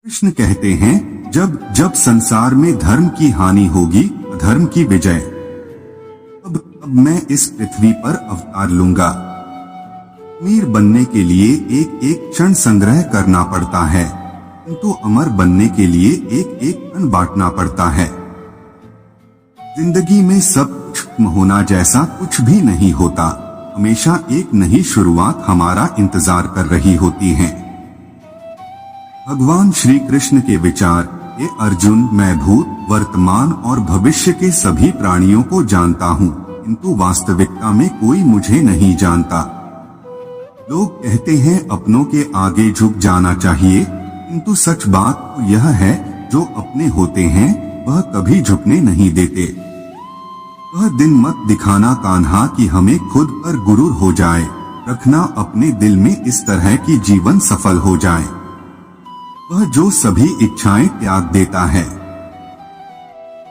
कृष्ण कहते हैं, जब जब संसार में धर्म की हानि होगी, अधर्म की विजय। अब मैं इस पृथ्वी पर अवतार लूंगा। अमीर बनने के लिए एक एक क्षण संग्रह करना पड़ता है, किंतु अमर बनने के लिए एक एक क्षण बांटना पड़ता है। जिंदगी में सब कुछ खत्म होना जैसा कुछ भी नहीं होता। हमेशा एक नई शुरुआत हमारा इंतजार कर रही होती है। भगवान श्री कृष्ण के विचार, ये अर्जुन, मैं भूत, वर्तमान और भविष्य के सभी प्राणियों को जानता हूँ, किंतु वास्तविकता में कोई मुझे नहीं जानता। लोग कहते हैं अपनों के आगे झुक जाना चाहिए, किंतु सच बात तो यह है, जो अपने होते हैं वह कभी झुकने नहीं देते। वह दिन मत दिखाना कान्हा कि हमें खुद पर गुरूर हो जाए, रखना अपने दिल में इस तरह की जीवन सफल हो जाए। वह जो सभी इच्छाएं त्याग देता है,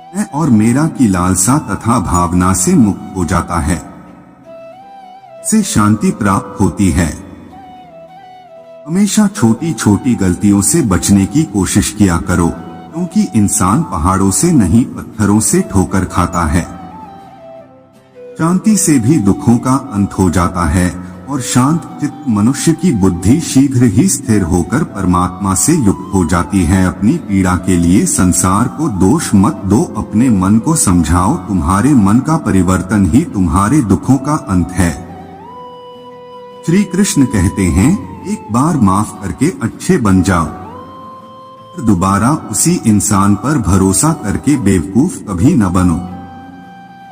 मैं और मेरा की लालसा तथा भावना से मुक्त हो जाता है, से शांति प्राप्त होती है। हमेशा छोटी छोटी गलतियों से बचने की कोशिश किया करो, क्योंकि इंसान पहाड़ों से नहीं पत्थरों से ठोकर खाता है। शांति से भी दुखों का अंत हो जाता है और शांत चित्त मनुष्य की बुद्धि शीघ्र ही स्थिर होकर परमात्मा से युक्त हो जाती है। अपनी पीड़ा के लिए संसार को दोष मत दो, अपने मन को समझाओ, तुम्हारे मन का परिवर्तन ही तुम्हारे दुखों का अंत है। श्री कृष्ण कहते हैं, एक बार माफ करके अच्छे बन जाओ, दोबारा उसी इंसान पर भरोसा करके बेवकूफ कभी न बनो।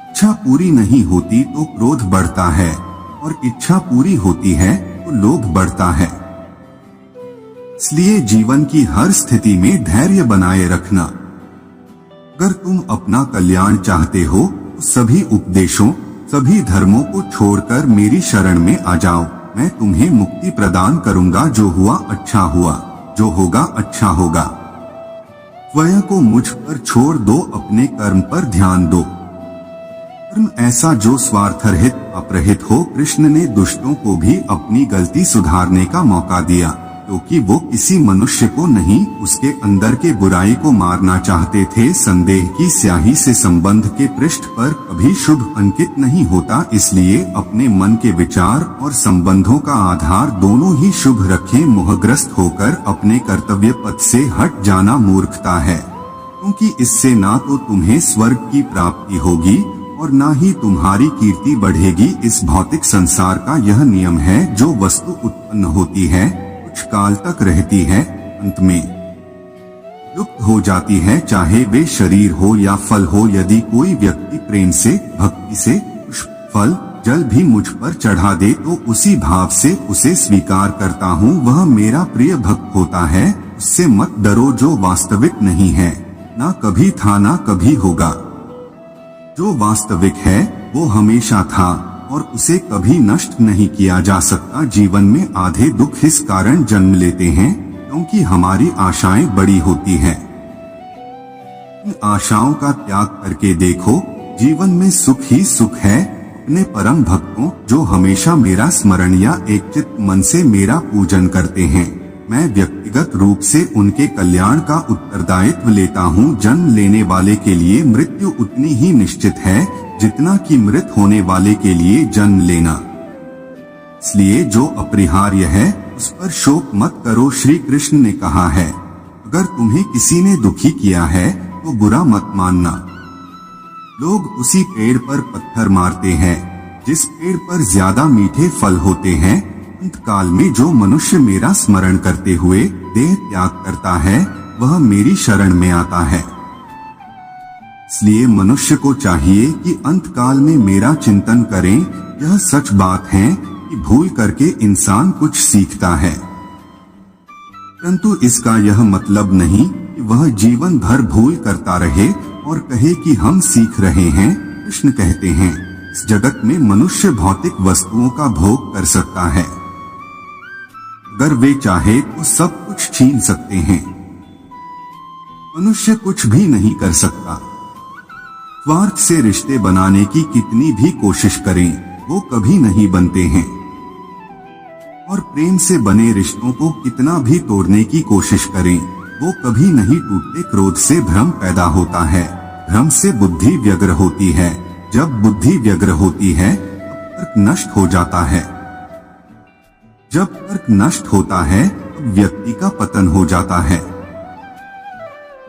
इच्छा पूरी नहीं होती तो क्रोध बढ़ता है, और इच्छा पूरी होती है तो लोभ बढ़ता है। इसलिए जीवन की हर स्थिति में धैर्य बनाए रखना। अगर तुम अपना कल्याण चाहते हो तो सभी उपदेशों, सभी धर्मों को छोड़कर मेरी शरण में आ जाओ। मैं तुम्हें मुक्ति प्रदान करूंगा। जो हुआ अच्छा हुआ, जो होगा अच्छा होगा। स्वयं को मुझ पर छोड़ दो, अपने कर्म पर ध्यान दो। कर्म ऐसा जो स्वार्थरहित अपरहित हो। कृष्ण ने दुष्टों को भी अपनी गलती सुधारने का मौका दिया, क्योंकि वो किसी मनुष्य को नहीं, उसके अंदर के बुराई को मारना चाहते थे। संदेह की स्याही से संबंध के पृष्ठ पर कभी शुभ अंकित नहीं होता, इसलिए अपने मन के विचार और संबंधों का आधार दोनों ही शुभ रखें। मोहग्रस्त होकर अपने कर्तव्य पथ से हट जाना मूर्खता है, क्योंकि इससे ना तो तुम्हें स्वर्ग की प्राप्ति होगी और ना ही तुम्हारी कीर्ति बढ़ेगी। इस भौतिक संसार का यह नियम है, जो वस्तु उत्पन्न होती है कुछ काल तक रहती है, अंत में लुप्त हो जाती है, चाहे वे शरीर हो या फल हो। यदि कोई व्यक्ति प्रेम से, भक्ति से पुष्प, फल, जल भी मुझ पर चढ़ा दे तो उसी भाव से उसे स्वीकार करता हूँ, वह मेरा प्रिय भक्त होता है। उससे मत डरो जो वास्तविक नहीं है, ना कभी था ना कभी होगा। जो वास्तविक है वो हमेशा था और उसे कभी नष्ट नहीं किया जा सकता। जीवन में आधे दुख इस कारण जन्म लेते हैं क्योंकि हमारी आशाएं बड़ी होती हैं। इन आशाओं का त्याग करके देखो, जीवन में सुख ही सुख है। अपने परम भक्तों जो हमेशा मेरा स्मरण या एकचित्त मन से मेरा पूजन करते हैं, मैं व्यक्तिगत रूप से उनके कल्याण का उत्तरदायित्व लेता हूँ। जन्म लेने वाले के लिए मृत्यु उतनी ही निश्चित है जितना कि मृत होने वाले के लिए जन्म लेना। इसलिए जो अपरिहार्य है उस पर शोक मत करो। श्री कृष्ण ने कहा है, अगर तुम्हें किसी ने दुखी किया है तो बुरा मत मानना। लोग उसी पेड़ पर पत्थर मारते हैं जिस पेड़ पर ज्यादा मीठे फल होते हैं। अंत काल में जो मनुष्य मेरा स्मरण करते हुए देह त्याग करता है, वह मेरी शरण में आता है। इसलिए मनुष्य को चाहिए कि अंत काल में मेरा चिंतन करें। यह सच बात है कि भूल करके इंसान कुछ सीखता है, परंतु इसका यह मतलब नहीं कि वह जीवन भर भूल करता रहे और कहे कि हम सीख रहे हैं। कृष्ण कहते हैं, इस जगत में मनुष्य भौतिक वस्तुओं का भोग कर सकता है, अगर वे चाहे तो सब कुछ छीन सकते हैं। मनुष्य कुछ भी नहीं कर सकता। स्वार्थ से रिश्ते बनाने की कितनी भी कोशिश करें, वो कभी नहीं बनते हैं, और प्रेम से बने रिश्तों को कितना भी तोड़ने की कोशिश करें, वो कभी नहीं टूटते। क्रोध से भ्रम पैदा होता है, भ्रम से बुद्धि व्यग्र होती है। जब बुद्धि व्यग्र होती है तब तर्क नष्ट हो जाता है। जब तर्क नष्ट होता है तब व्यक्ति का पतन हो जाता है।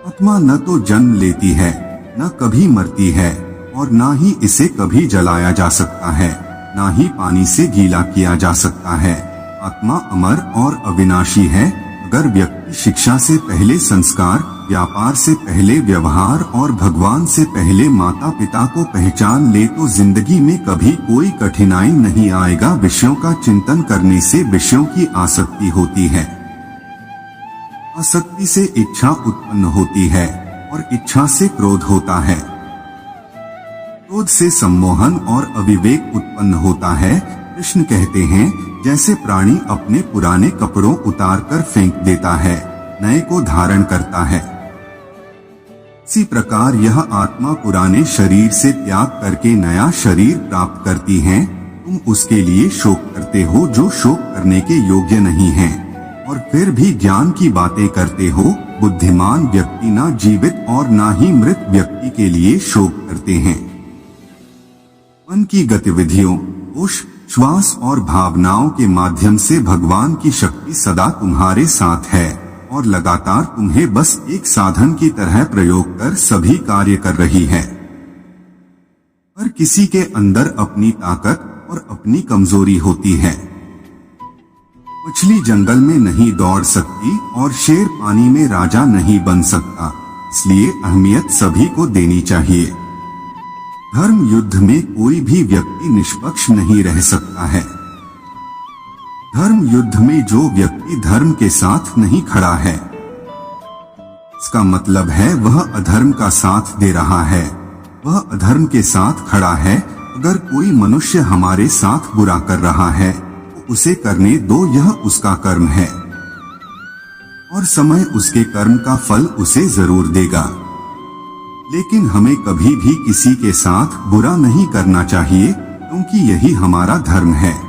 आत्मा न तो जन्म लेती है, न कभी मरती है, और ना ही इसे कभी जलाया जा सकता है, ना ही पानी से गीला किया जा सकता है। आत्मा अमर और अविनाशी है। अगर व्यक्ति शिक्षा से पहले संस्कार, व्यापार से पहले व्यवहार और भगवान से पहले माता पिता को पहचान ले तो जिंदगी में कभी कोई कठिनाई नहीं आएगा। विषयों का चिंतन करने से विषयों की आसक्ति होती है, आसक्ति से इच्छा उत्पन्न होती है और इच्छा से क्रोध होता है। क्रोध से सम्मोहन और अविवेक उत्पन्न होता है। कृष्ण कहते हैं, जैसे प्राणी अपने पुराने कपड़ों उतार कर फेंक देता है, नए को धारण करता है, इसी प्रकार यह आत्मा पुराने शरीर से त्याग करके नया शरीर प्राप्त करती है। तुम उसके लिए शोक करते हो जो शोक करने के योग्य नहीं है, और फिर भी ज्ञान की बातें करते हो। बुद्धिमान व्यक्ति ना जीवित और ना ही मृत व्यक्ति के लिए शोक करते हैं। मन की गतिविधियों, होश, श्वास और भावनाओं के माध्यम से भगवान की शक्ति सदा तुम्हारे साथ है और लगातार तुम्हें बस एक साधन की तरह प्रयोग कर सभी कार्य कर रही है। हर किसी के अंदर अपनी ताकत और अपनी कमजोरी होती है। मछली जंगल में नहीं दौड़ सकती और शेर पानी में राजा नहीं बन सकता, इसलिए अहमियत सभी को देनी चाहिए। धर्म युद्ध में कोई भी व्यक्ति निष्पक्ष नहीं रह सकता है। धर्म युद्ध में जो व्यक्ति धर्म के साथ नहीं खड़ा है, इसका मतलब है वह अधर्म का साथ दे रहा है, वह अधर्म के साथ खड़ा है। अगर कोई मनुष्य हमारे साथ बुरा कर रहा है तो उसे करने दो, यह उसका कर्म है और समय उसके कर्म का फल उसे जरूर देगा। लेकिन हमें कभी भी किसी के साथ बुरा नहीं करना चाहिए, क्योंकि यही हमारा धर्म है।